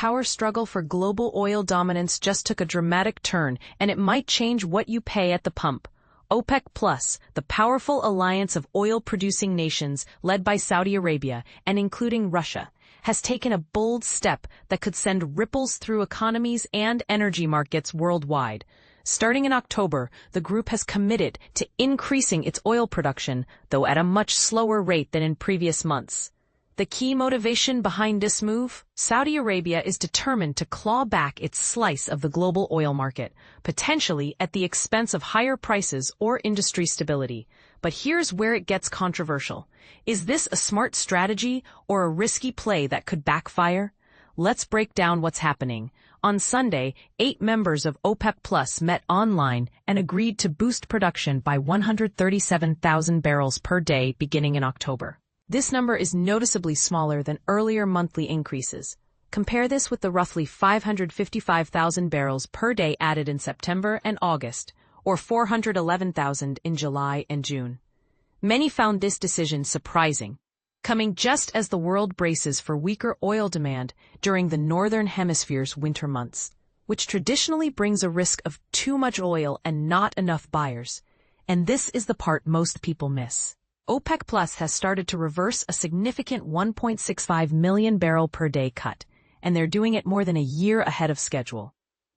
power struggle for global oil dominance just took a dramatic turn, and it might change what you pay at the pump. OPEC+, the powerful alliance of oil-producing nations led by Saudi Arabia and including Russia, has taken a bold step that could send ripples through economies and energy markets worldwide. Starting in October, the group has committed to increasing its oil production, though at a much slower rate than in previous months. The key motivation behind this move? Saudi Arabia is determined to claw back its slice of the global oil market, potentially at the expense of higher prices or industry stability. But here's where it gets controversial. Is this a smart strategy or a risky play that could backfire? Let's break down what's happening. On Sunday, 8 members of OPEC+ met online and agreed to boost production by 137,000 barrels per day beginning in October. This number is noticeably smaller than earlier monthly increases. Compare this with the roughly 555,000 barrels per day added in September and August, or 411,000 in July and June. Many found this decision surprising, coming just as the world braces for weaker oil demand during the Northern Hemisphere's winter months, which traditionally brings a risk of too much oil and not enough buyers. And this is the part most people miss. OPEC+ has started to reverse a significant 1.65 million barrel per day cut, and they're doing it more than a year ahead of schedule.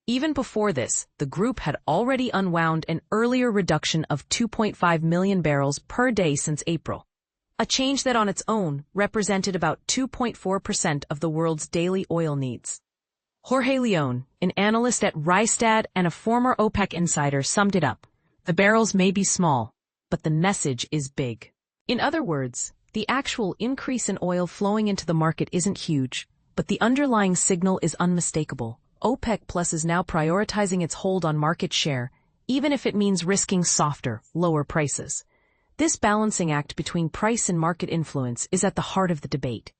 Even before this, the group had already unwound an earlier reduction of 2.5 million barrels per day since April, a change that on its own represented about 2.4% of the world's daily oil needs. Jorge Leon, an analyst at Rystad and a former OPEC insider, summed it up. The barrels may be small, but the message is big. In other words, the actual increase in oil flowing into the market isn't huge, but the underlying signal is unmistakable. OPEC+ is now prioritizing its hold on market share, even if it means risking softer, lower prices. This balancing act between price and market influence is at the heart of the debate.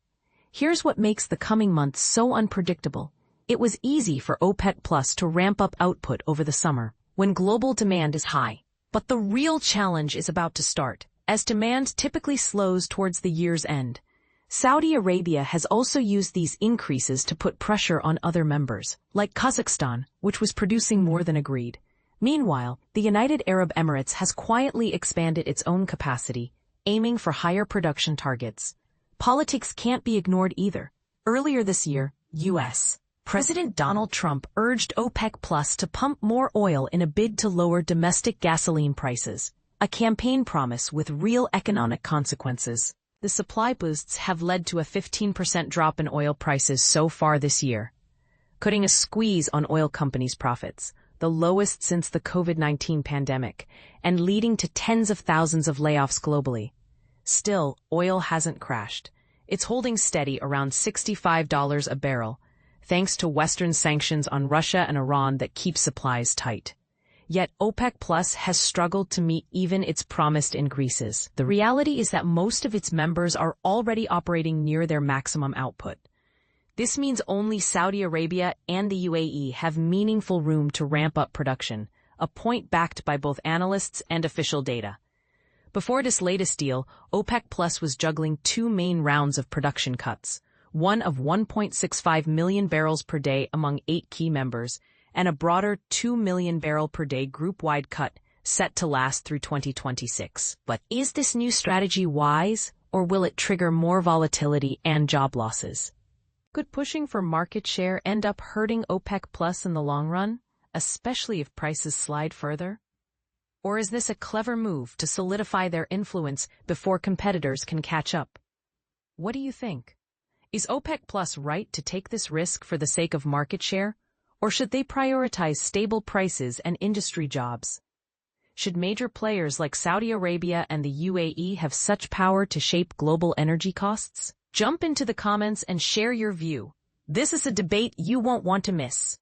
Here's what makes the coming months so unpredictable. It was easy for OPEC+ to ramp up output over the summer, when global demand is high. But the real challenge is about to start, as demand typically slows towards the year's end. Saudi Arabia has also used these increases to put pressure on other members, like Kazakhstan, which was producing more than agreed. Meanwhile, the United Arab Emirates has quietly expanded its own capacity, aiming for higher production targets. Politics can't be ignored either. Earlier this year, U.S. President Donald Trump urged OPEC+ to pump more oil in a bid to lower domestic gasoline prices, a campaign promise with real economic consequences. The supply boosts have led to a 15% drop in oil prices so far this year, putting a squeeze on oil companies' profits, the lowest since the COVID-19 pandemic, and leading to tens of thousands of layoffs globally. Still, oil hasn't crashed. It's holding steady around $65 a barrel, thanks to Western sanctions on Russia and Iran that keep supplies tight. Yet OPEC+ has struggled to meet even its promised increases. The reality is that most of its members are already operating near their maximum output. This means only Saudi Arabia and the UAE have meaningful room to ramp up production, a point backed by both analysts and official data. Before this latest deal, OPEC+ was juggling 2 main rounds of production cuts, one of 1.65 million barrels per day among 8 key members, and a broader 2 million barrel per day group-wide cut set to last through 2026. But is this new strategy wise, or will it trigger more volatility and job losses? Could pushing for market share end up hurting OPEC+ in the long run, especially if prices slide further? Or is this a clever move to solidify their influence before competitors can catch up? What do you think? Is OPEC+ right to take this risk for the sake of market share? Or should they prioritize stable prices and industry jobs? Should major players like Saudi Arabia and the UAE have such power to shape global energy costs? Jump into the comments and share your view. This is a debate you won't want to miss.